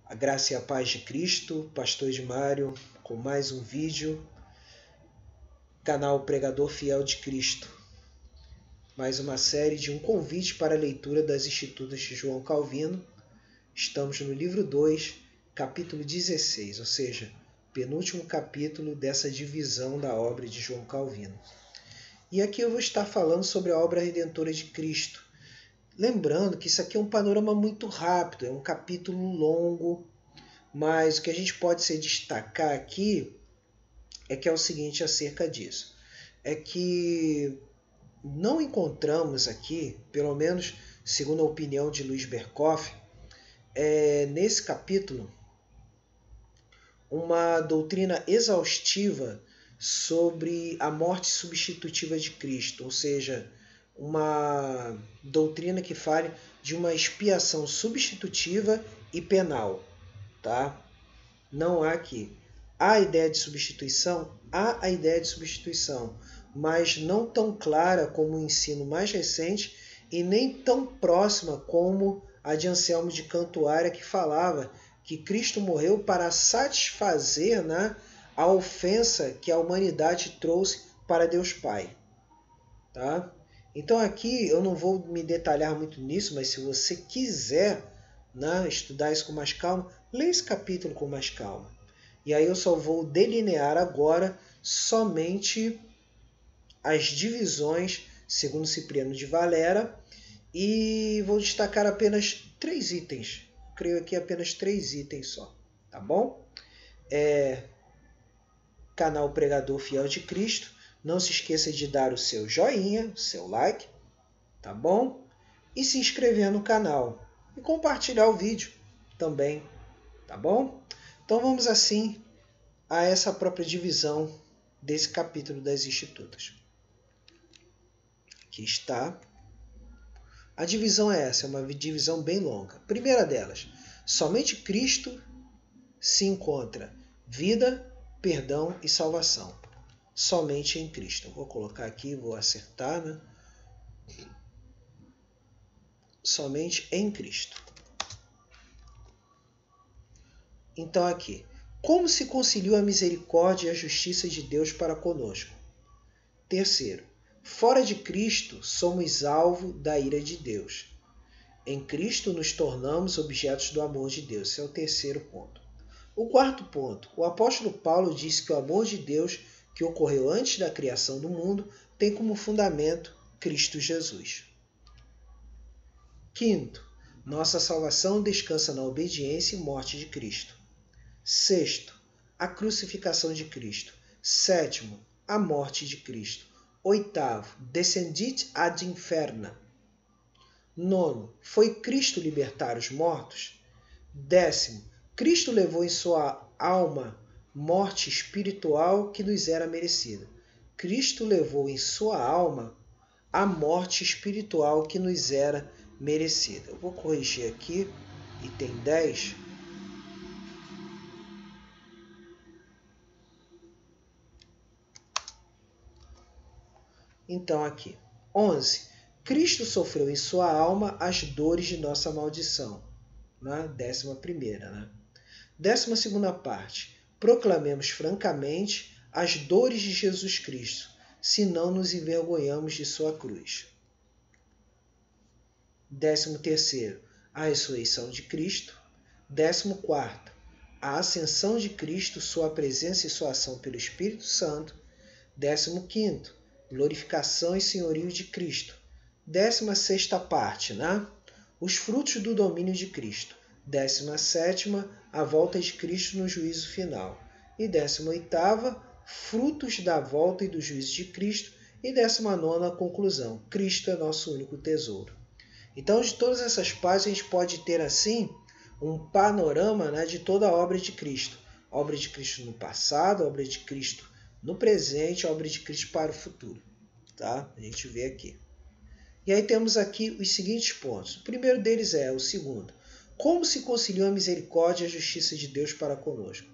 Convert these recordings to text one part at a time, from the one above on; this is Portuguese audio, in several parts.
A graça e a paz de Cristo, Pastor Edmário, com mais um vídeo, canal Pregador Fiel de Cristo. Mais uma série de um convite para a leitura das Institutas de João Calvino. Estamos no livro 2, capítulo 16, ou seja, penúltimo capítulo dessa divisão da obra de João Calvino. E aqui eu vou estar falando sobre a obra redentora de Cristo. Lembrando que isso aqui é um panorama muito rápido, é um capítulo longo, mas o que a gente pode se destacar aqui é que é o seguinte acerca disso. É que não encontramos aqui, pelo menos segundo a opinião de Luiz Berkoff, nesse capítulo, uma doutrina exaustiva sobre a morte substitutiva de Cristo, ou seja, uma doutrina que fale de uma expiação substitutiva e penal. Tá? Não há aqui. Há a ideia de substituição? Há a ideia de substituição, mas não tão clara como o ensino mais recente e nem tão próxima como a de Anselmo de Cantuária, que falava que Cristo morreu para satisfazer, né, a ofensa que a humanidade trouxe para Deus Pai. Tá? Então aqui eu não vou me detalhar muito nisso, mas se você quiser, né, estudar isso com mais calma, leia esse capítulo com mais calma. E aí eu só vou delinear agora somente as divisões segundo Cipriano de Valera e vou destacar apenas 3 itens. Creio aqui apenas 3 itens só, tá bom? Canal Pregador Fiel de Cristo. Não se esqueça de dar o seu joinha, o seu like, tá bom? E se inscrever no canal e compartilhar o vídeo também, tá bom? Então vamos assim a essa própria divisão desse capítulo das Institutas. Aqui está. A divisão é essa, é uma divisão bem longa. Primeira delas, somente Cristo se encontra vida, perdão e salvação. Somente em Cristo. Eu vou colocar aqui, vou acertar, né? Somente em Cristo. Então aqui, como se conciliou a misericórdia e a justiça de Deus para conosco? Terceiro, fora de Cristo somos alvo da ira de Deus. Em Cristo nos tornamos objetos do amor de Deus. Esse é o terceiro ponto. O quarto ponto, o apóstolo Paulo disse que o amor de Deus que ocorreu antes da criação do mundo tem como fundamento Cristo Jesus. Quinto, nossa salvação descansa na obediência e morte de Cristo. Sexto, a crucificação de Cristo. Sétimo, a morte de Cristo. Oitavo, descendit ad inferna. Nono, foi Cristo libertar os mortos? Décimo, Cristo levou em sua alma morte espiritual que nos era merecida. Cristo levou em sua alma a morte espiritual que nos era merecida. Eu vou corrigir aqui, item 10. Então aqui, 11. Cristo sofreu em sua alma as dores de nossa maldição. Na 11ª, né? 12ª parte. Proclamemos francamente as dores de Jesus Cristo, se não nos envergonhamos de sua cruz. 13º, a ressurreição de Cristo. 14º, a ascensão de Cristo, sua presença e sua ação pelo Espírito Santo. 15º, glorificação e senhorio de Cristo. 16ª parte, né? Os frutos do domínio de Cristo. 17ª, a volta de Cristo no juízo final. E 18ª, frutos da volta e do juízo de Cristo. E 19ª, a conclusão. Cristo é nosso único tesouro. Então, de todas essas partes, a gente pode ter, assim, um panorama, né, de toda a obra de Cristo. A obra de Cristo no passado, a obra de Cristo no presente, a obra de Cristo para o futuro. Tá? A gente vê aqui. E aí temos aqui os seguintes pontos. O primeiro deles é o segundo. Como se conciliou a misericórdia e a justiça de Deus para conosco?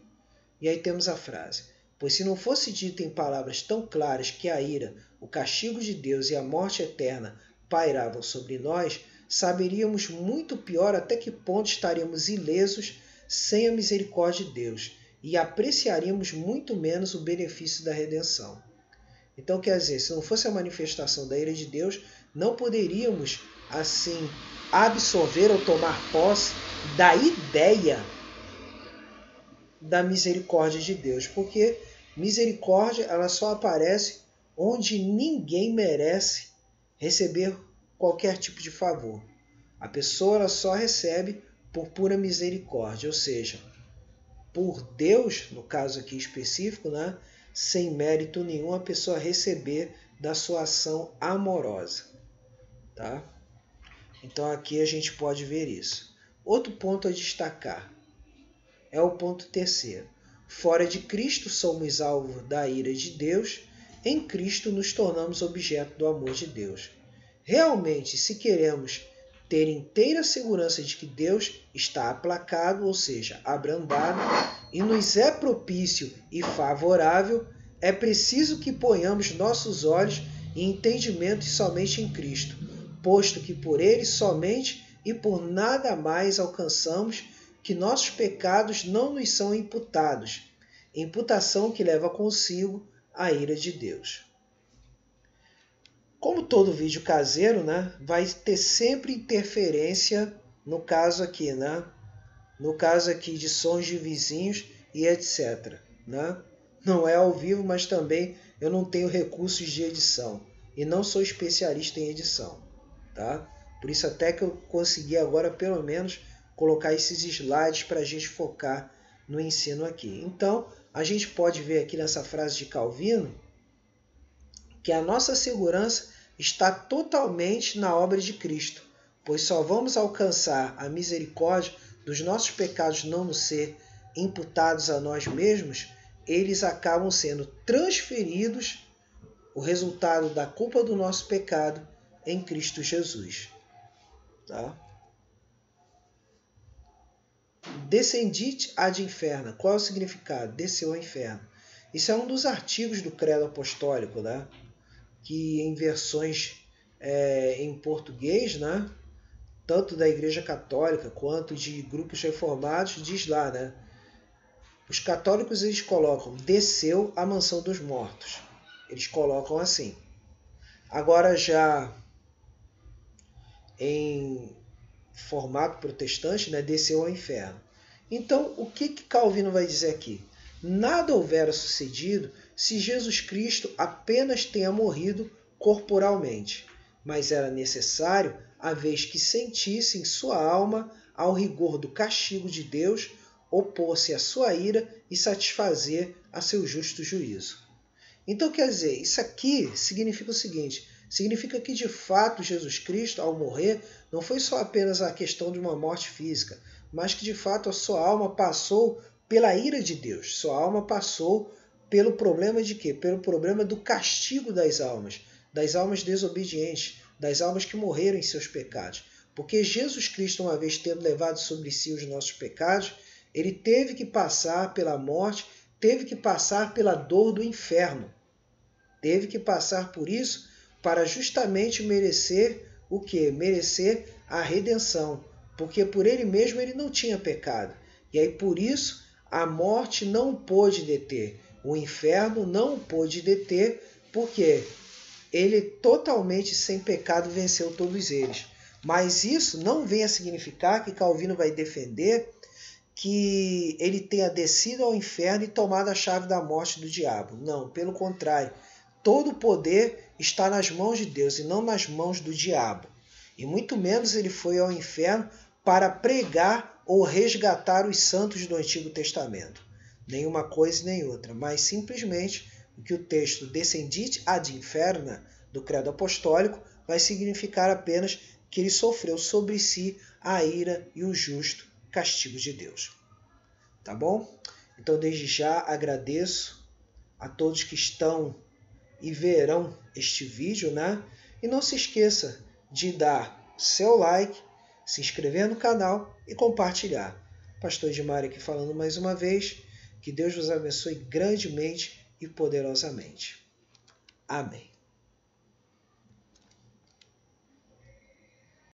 E aí temos a frase. Pois se não fosse dito em palavras tão claras que a ira, o castigo de Deus e a morte eterna pairavam sobre nós, saberíamos muito pior até que ponto estaríamos ilesos sem a misericórdia de Deus e apreciaríamos muito menos o benefício da redenção. Então, quer dizer, se não fosse a manifestação da ira de Deus, não poderíamos, assim, absorver ou tomar posse da ideia da misericórdia de Deus, porque misericórdia ela só aparece onde ninguém merece receber qualquer tipo de favor. A pessoa ela só recebe por pura misericórdia, ou seja, por Deus, no caso aqui específico, né, sem mérito nenhum, a pessoa receber da sua ação amorosa. Tá? Então aqui a gente pode ver isso. Outro ponto a destacar é o ponto terceiro. Fora de Cristo somos alvo da ira de Deus, em Cristo nos tornamos objeto do amor de Deus. Realmente, se queremos ter inteira segurança de que Deus está aplacado, ou seja, abrandado, e nos é propício e favorável, é preciso que ponhamos nossos olhos e entendimento somente em Cristo, posto que por Ele somente e por nada mais alcançamos que nossos pecados não nos são imputados, imputação que leva consigo a ira de Deus. Como todo vídeo caseiro, né, vai ter sempre interferência, no caso aqui, né, no caso aqui de sons de vizinhos e etc. Né? Não é ao vivo, mas também eu não tenho recursos de edição e não sou especialista em edição. Tá? Por isso até que eu consegui agora pelo menos colocar esses slides para a gente focar no ensino aqui. Então, a gente pode ver aqui nessa frase de Calvino que a nossa segurança está totalmente na obra de Cristo, pois só vamos alcançar a misericórdia dos nossos pecados não nos ser imputados a nós mesmos, eles acabam sendo transferidos, o resultado da culpa do nosso pecado, em Cristo Jesus. Tá? Descendite ad inferno. Qual é o significado? Desceu ao inferno. Isso é um dos artigos do Credo Apostólico, né? Que em versões em português, né? Tanto da Igreja Católica quanto de grupos reformados, diz lá, né? Os católicos eles colocam desceu à mansão dos mortos. Eles colocam assim. Agora já em formato protestante, né, desceu ao inferno. Então, o que Calvino vai dizer aqui? Nada houvera sucedido se Jesus Cristo apenas tenha morrido corporalmente, mas era necessário a vez que sentisse em sua alma ao rigor do castigo de Deus, opor-se à sua ira e satisfazer a seu justo juízo. Então, quer dizer, isso aqui significa o seguinte, significa que de fato Jesus Cristo, ao morrer, não foi só apenas a questão de uma morte física, mas que de fato a sua alma passou pela ira de Deus, sua alma passou pelo problema de quê? Pelo problema do castigo das almas desobedientes, das almas que morreram em seus pecados. Porque Jesus Cristo, uma vez tendo levado sobre si os nossos pecados, ele teve que passar pela morte, teve que passar pela dor do inferno. Teve que passar por isso para justamente merecer o quê? Merecer a redenção. Porque por ele mesmo ele não tinha pecado. E aí por isso a morte não pôde deter. O inferno não pôde deter, porque ele totalmente sem pecado venceu todos eles. Mas isso não vem a significar que Calvino vai defender que ele tenha descido ao inferno e tomado a chave da morte do diabo. Não, pelo contrário. Todo o poder está nas mãos de Deus e não nas mãos do diabo. E muito menos ele foi ao inferno para pregar ou resgatar os santos do Antigo Testamento. Nenhuma coisa nem outra, mas simplesmente o que o texto descendite ad inferna do Credo Apostólico vai significar apenas que ele sofreu sobre si a ira e o justo castigo de Deus. Tá bom? Então, desde já agradeço a todos que estão e verão este vídeo, né? E não se esqueça de dar seu like, se inscrever no canal e compartilhar. Pastor Edmar aqui falando mais uma vez. Que Deus vos abençoe grandemente e poderosamente. Amém.